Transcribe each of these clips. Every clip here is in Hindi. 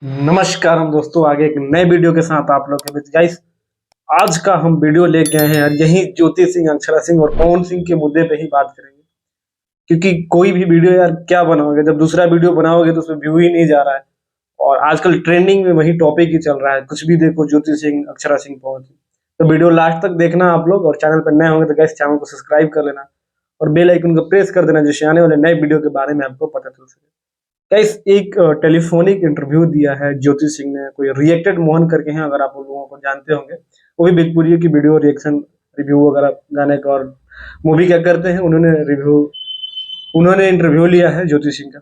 नमस्कार हम दोस्तों, आगे एक नए वीडियो के साथ आप लोग के बीच गाइस। आज का हम वीडियो लेके आए हैं यार, यही ज्योति सिंह, अक्षरा सिंह और पवन सिंह के मुद्दे पे ही बात करेंगे। क्योंकि कोई भी वीडियो यार क्या बनाओगे, जब दूसरा वीडियो बनाओगे तो उसमें व्यू ही नहीं जा रहा है। और आजकल ट्रेंडिंग में वही टॉपिक ही चल रहा है, कुछ भी देखो ज्योति सिंह, अक्षरा सिंह, पवन सिंह। तो वीडियो लास्ट तक देखना आप लोग, और चैनल पर नए होंगे तो गाइस चैनल को सब्सक्राइब कर लेना और बेल आइकन को प्रेस कर देना, जिससे आने वाले नए वीडियो के बारे में आपको पता चल सके। गाइस एक टेलीफोनिक इंटरव्यू दिया है ज्योति सिंह ने, कोई रिएक्टेड मोहन करके हैं, अगर आप उन लोगों को जानते होंगे। वो भी भोजपुरी की वीडियो रिएक्शन रिव्यू वगैरह गाने का और मूवी क्या करते हैं, उन्होंने इंटरव्यू लिया है ज्योति सिंह का।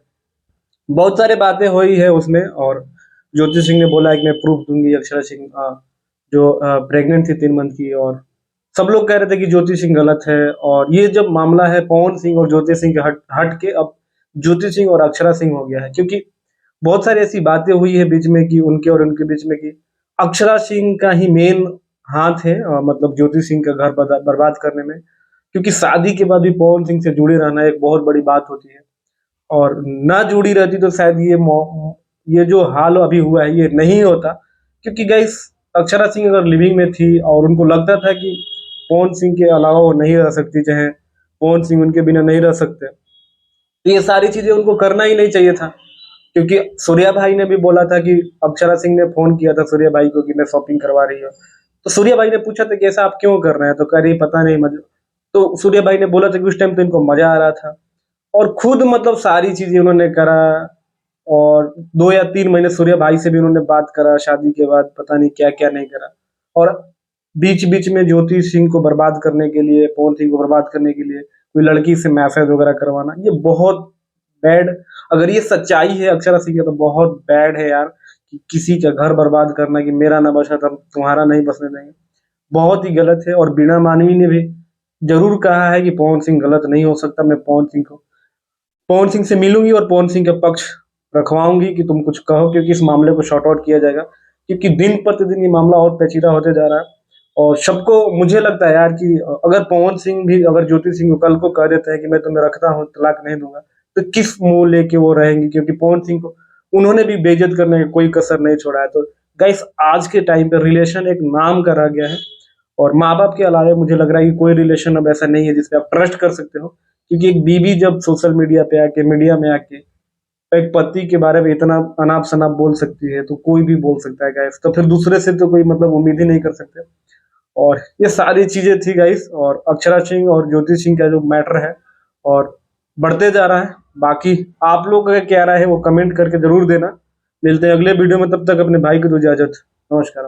बहुत सारे बातें हुई है उसमें, और ज्योति सिंह ने बोला है कि मैं प्रूफ दूंगी अक्षरा सिंह जो प्रेग्नेंट थी 3 मंथ की। और सब लोग कह रहे थे कि ज्योति सिंह गलत है, और ये जब मामला है पवन सिंह और ज्योति सिंह के हट हट के अब ज्योति सिंह और अक्षरा सिंह हो गया है। क्योंकि बहुत सारी ऐसी बातें हुई है बीच में कि उनके और उनके बीच में कि अक्षरा सिंह का ही मेन हाथ है, मतलब ज्योति सिंह का घर बर्बाद करने में। क्योंकि शादी के बाद भी पवन सिंह से जुड़े रहना एक बहुत बड़ी बात होती है, और ना जुड़ी रहती तो शायद ये जो हाल अभी हुआ है ये नहीं होता। क्योंकि गाइस अक्षरा सिंह अगर लिविंग में थी और उनको लगता था कि पवन सिंह के अलावा वो नहीं रह सकती, चाहे पवन सिंह उनके बिना नहीं रह सकते, तो ये सारी चीजें उनको करना ही नहीं चाहिए था। क्योंकि सूर्या भाई ने भी बोला था कि अक्षरा सिंह ने फोन किया था सूर्या भाई को कि मैं शॉपिंग करवा रही हूँ। तो सूर्या भाई ने पूछा था कि ऐसा आप क्यों कर रहे हैं, तो कह रही पता नहीं मजा। तो सूर्या भाई ने बोला था कि उस टाइम तो इनको मजा आ रहा था, और खुद मतलब सारी चीजें उन्होंने करा। और 2 या 3 महीने सूर्या भाई से भी उन्होंने बात करा, शादी के बाद पता नहीं क्या क्या नहीं करा। और बीच बीच में ज्योति सिंह को बर्बाद करने के लिए, पवन सिंह को बर्बाद करने के लिए कोई लड़की से मैसेज वगैरह करवाना, ये बहुत बैड। अगर ये सच्चाई है अक्षरा सिंह का तो बहुत बैड है यार, कि किसी का घर बर्बाद करना कि मेरा ना बचा तब तुम्हारा नहीं बसने देंगे, बहुत ही गलत है। और बीना मानवी ने भी जरूर कहा है कि पवन सिंह गलत नहीं हो सकता। मैं पवन सिंह से मिलूंगी और पवन सिंह का पक्ष रखवाऊंगी कि तुम कुछ कहो, क्योंकि इस मामले को शॉर्ट आउट किया जाएगा। क्योंकि दिन प्रतिदिन ये मामला और पेचीदा होते जा रहा है। और सबको मुझे लगता है यार कि अगर पवन सिंह भी अगर ज्योति सिंह को कल को कह देते हैं कि मैं तुम्हें रखता हूँ, तलाक नहीं दूंगा, तो किस मुंह लेके वो रहेंगे। क्योंकि पवन सिंह को उन्होंने भी बेइज्जत करने का कोई कसर नहीं छोड़ा है। तो गाइस आज के टाइम पे रिलेशन एक नाम का रह गया है, और माँ बाप के अलावा मुझे लग रहा है कि कोई रिलेशन अब ऐसा नहीं है जिसपे आप ट्रस्ट कर सकते हो। क्योंकि एक बीवी जब सोशल मीडिया पे आके, मीडिया में आके एक पति के बारे में इतना अनाप शनाप बोल सकती है, तो कोई भी बोल सकता है गाइस। तो फिर दूसरे से तो कोई मतलब उम्मीद ही नहीं कर सकते। और ये सारी चीजें थी गाइस, और अक्षरा सिंह और ज्योति सिंह का जो मैटर है और बढ़ते जा रहा है। बाकी आप लोग का क्या राय है वो कमेंट करके जरूर देना। मिलते हैं अगले वीडियो में, तब तक अपने भाई को दो इजाजत। नमस्कार।